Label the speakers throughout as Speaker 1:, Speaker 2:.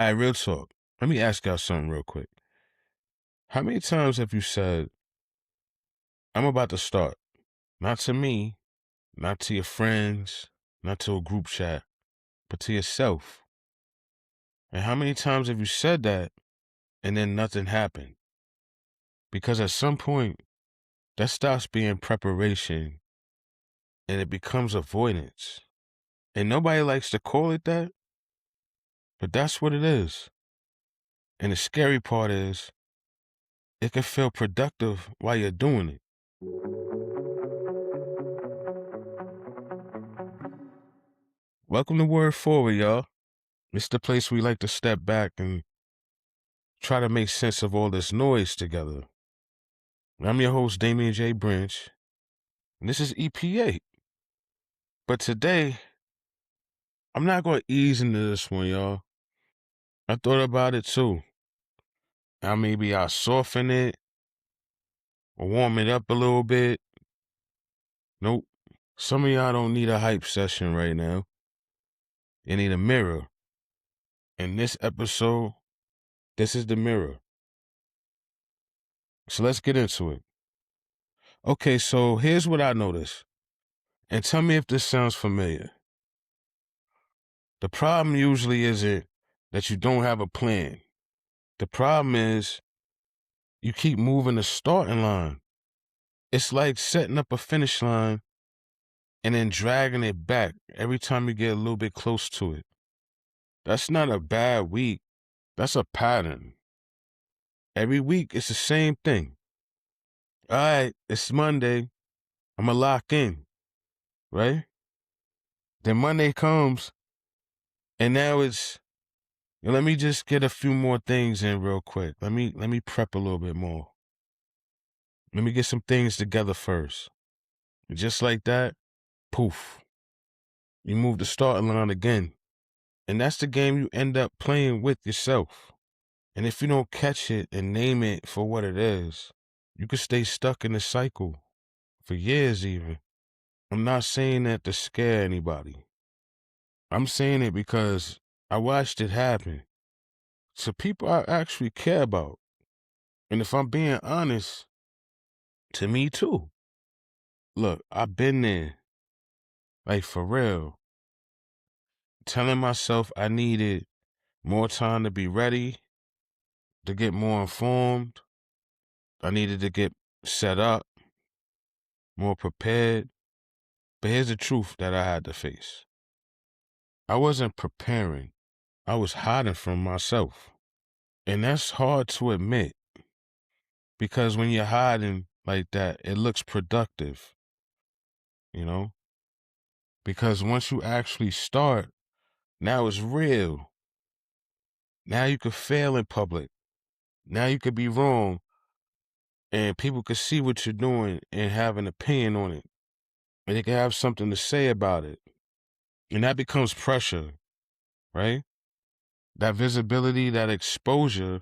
Speaker 1: All right, real talk. Let me ask y'all something real quick. How many times have you said, I'm about to start? Not to me, not to your friends, not to a group chat, but to yourself. And how many times have you said that and then nothing happened? Because at some point, that stops being preparation and it becomes avoidance. And nobody likes to call it that, but that's what it is. And the scary part is, it can feel productive while you're doing it. Welcome to Word Forward, y'all. It's the place we like to step back and try to make sense of all this noise together. I'm your host, Damien J, and this is EPA. But today, I'm not going to ease into this one, y'all. I thought about it too. Now maybe I'll soften it or warm it up a little bit. Nope. Some of y'all don't need a hype session right now. You need a mirror. In this episode, this is the mirror. So let's get into it. Okay, so here's what I noticed. And tell me if this sounds familiar. The problem usually isn't that you don't have a plan. The problem is you keep moving the starting line. It's like setting up a finish line and then dragging it back every time you get a little bit close to it. That's not a bad week. That's a pattern. Every week, it's the same thing. All right, it's Monday. I'm going to lock in, right? Then Monday comes, and now it's, let me just get a few more things in real quick. Let me prep a little bit more. Let me get some things together first. And just like that, poof, you move the starting line again. And that's the game you end up playing with yourself. And if you don't catch it and name it for what it is, you could stay stuck in the cycle for years even. I'm not saying that to scare anybody. I'm saying it because I watched it happen to people I actually care about. And if I'm being honest, to me too. Look, I've been there. Like for real. Telling myself I needed more time to be ready, to get more informed. I needed to get set up, more prepared. But here's the truth that I had to face. I wasn't preparing. I was hiding from myself. And that's hard to admit. Because when you're hiding like that, it looks productive. You know? Because once you actually start, now it's real. Now you could fail in public. Now you could be wrong. And people could see what you're doing and have an opinion on it. And they can have something to say about it. And that becomes pressure, right? That visibility, that exposure,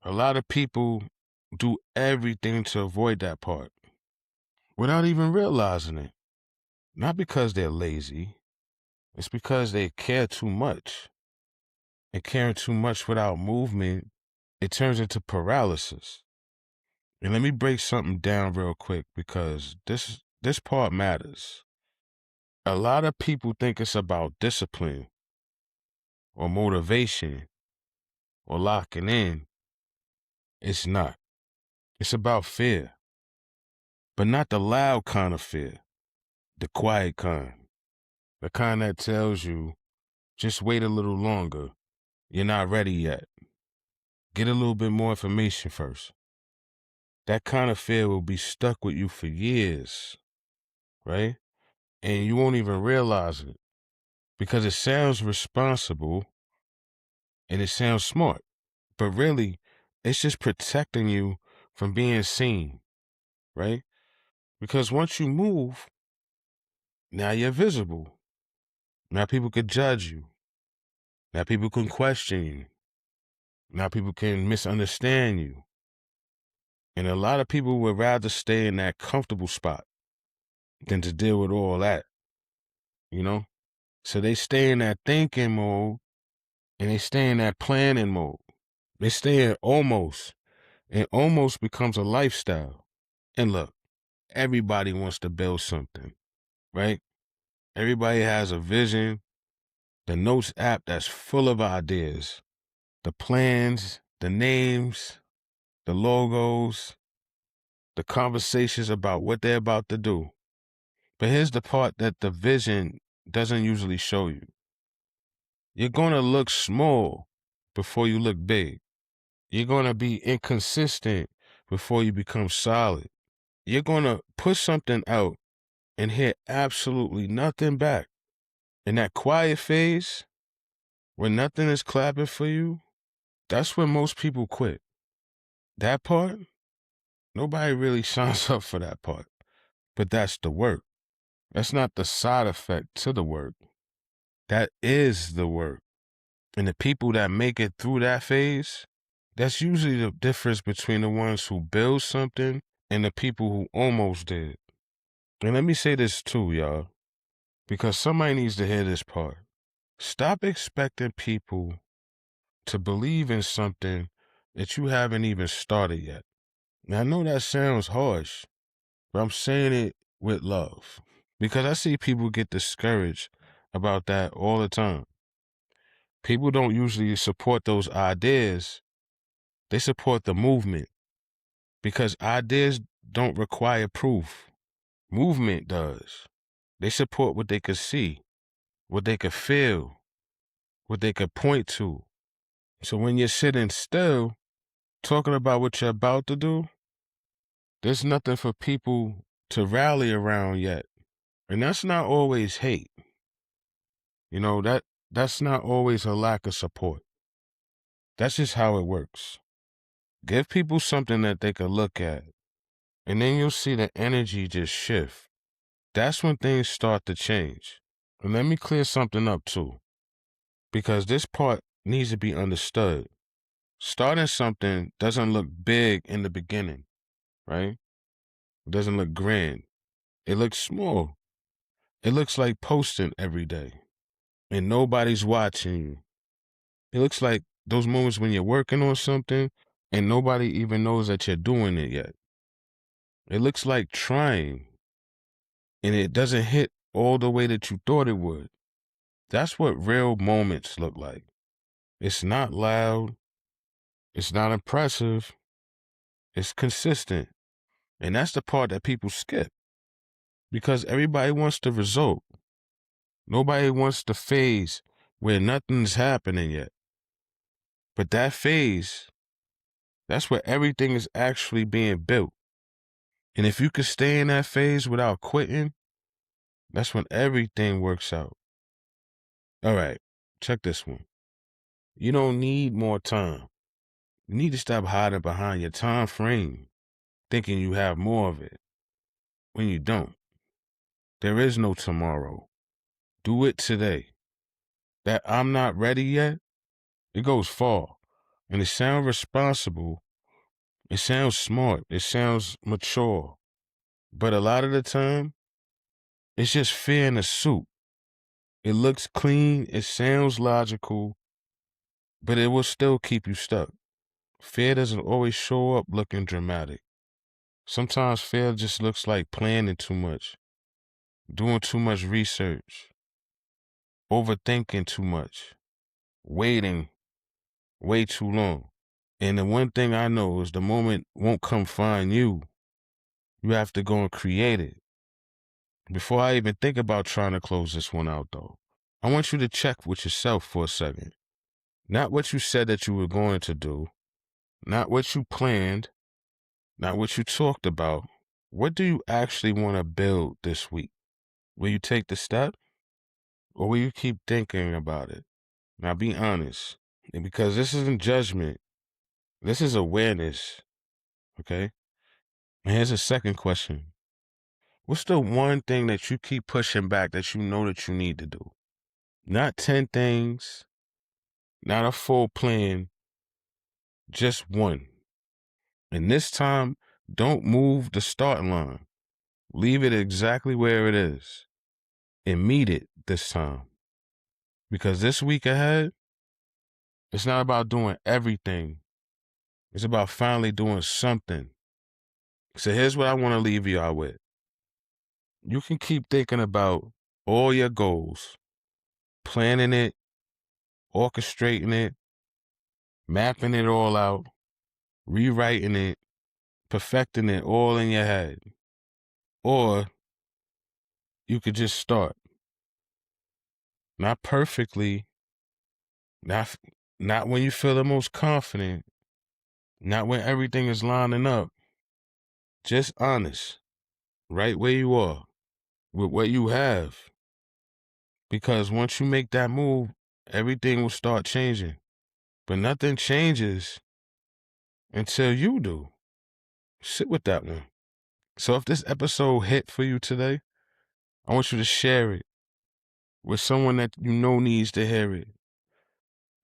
Speaker 1: a lot of people do everything to avoid that part without even realizing it. Not because they're lazy. It's because they care too much. And caring too much without movement, it turns into paralysis. And let me break something down real quick because this part matters. A lot of people think it's about discipline or motivation or locking in. It's not. It's about fear. But not the loud kind of fear. The quiet kind. The kind that tells you, just wait a little longer. You're not ready yet. Get a little bit more information first. That kind of fear will be stuck with you for years, right? And you won't even realize it because it sounds responsible and it sounds smart. But really, it's just protecting you from being seen, right? Because once you move, now you're visible. Now people can judge you. Now people can question you. Now people can misunderstand you. And a lot of people would rather stay in that comfortable spot than to deal with all that, you know? So they stay in that thinking mode and they stay in that planning mode. They stay in almost, and almost becomes a lifestyle. And look, everybody wants to build something, right? Everybody has a vision. The Notes app that's full of ideas, the plans, the names, the logos, the conversations about what they're about to do. But here's the part that the vision doesn't usually show you. You're going to look small before you look big. You're going to be inconsistent before you become solid. You're going to put something out and hear absolutely nothing back. In that quiet phase, when nothing is clapping for you, that's when most people quit. That part, nobody really signs up for that part. But that's the work. That's not the side effect to the work. That is the work. And the people that make it through that phase, that's usually the difference between the ones who build something and the people who almost did. And let me say this too, y'all, because somebody needs to hear this part. Stop expecting people to believe in something that you haven't even started yet. Now, I know that sounds harsh, but I'm saying it with love because I see people get discouraged about that all the time. People don't usually support those ideas. They support the movement because ideas don't require proof. Movement does. They support what they could see, what they could feel, what they could point to. So when you're sitting still, talking about what you're about to do, there's nothing for people to rally around yet. And that's not always hate. You know, that's not always a lack of support. That's just how it works. Give people something that they can look at, and then you'll see the energy just shift. That's when things start to change. And let me clear something up too, because this part needs to be understood. Starting something doesn't look big in the beginning, right? It doesn't look grand. It looks small. It looks like posting every day, and nobody's watching you. It looks like those moments when you're working on something and nobody even knows that you're doing it yet. It looks like trying and it doesn't hit all the way that you thought it would. That's what real moments look like. It's not loud. It's not impressive. It's consistent. And that's the part that people skip because everybody wants the result. Nobody wants the phase where nothing's happening yet. But that phase, that's where everything is actually being built. And if you can stay in that phase without quitting, that's when everything works out. All right, check this one. You don't need more time. You need to stop hiding behind your time frame, thinking you have more of it, when you don't. There is no tomorrow. Do it today. That I'm not ready yet, it goes far. And it sounds responsible. It sounds smart. It sounds mature. But a lot of the time, it's just fear in a suit. It looks clean. It sounds logical. But it will still keep you stuck. Fear doesn't always show up looking dramatic. Sometimes fear just looks like planning too much, doing too much research, overthinking too much, waiting way too long. And the one thing I know is the moment won't come find you. You have to go and create it. Before I even think about trying to close this one out, though, I want you to check with yourself for a second. Not what you said that you were going to do, not what you planned, not what you talked about. What do you actually want to build this week? Will you take the step or will you keep thinking about it? Now be honest. And because this isn't judgment, this is awareness. Okay? And here's a second question. What's the one thing that you keep pushing back that you know that you need to do? Not 10 things, not a full plan, just one. And this time, don't move the starting line. Leave it exactly where it is and meet it this time. Because this week ahead, It's not about doing everything. It's about finally doing something. So here's what I want to leave y'all with. You can keep thinking about all your goals, planning it, orchestrating it, mapping it all out, rewriting it, perfecting it all in your head. Or you could just start. Not perfectly, not when you feel the most confident, not when everything is lining up. Just honest, right where you are, with what you have. Because once you make that move, everything will start changing. But nothing changes until you do. Sit with that one. So if this episode hit for you today, I want you to share it with someone that you know needs to hear it.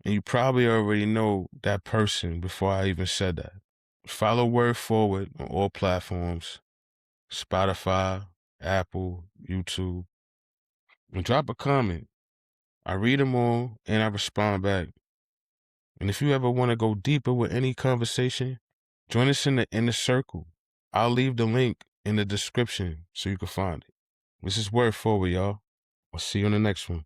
Speaker 1: And you probably already know that person before I even said that. Follow Word Forward on all platforms, Spotify, Apple, YouTube, and drop a comment. I read them all and I respond back. And if you ever want to go deeper with any conversation, join us in the inner circle. I'll leave the link in the description so you can find it. This is Word Forward, y'all. I'll see you on the next one.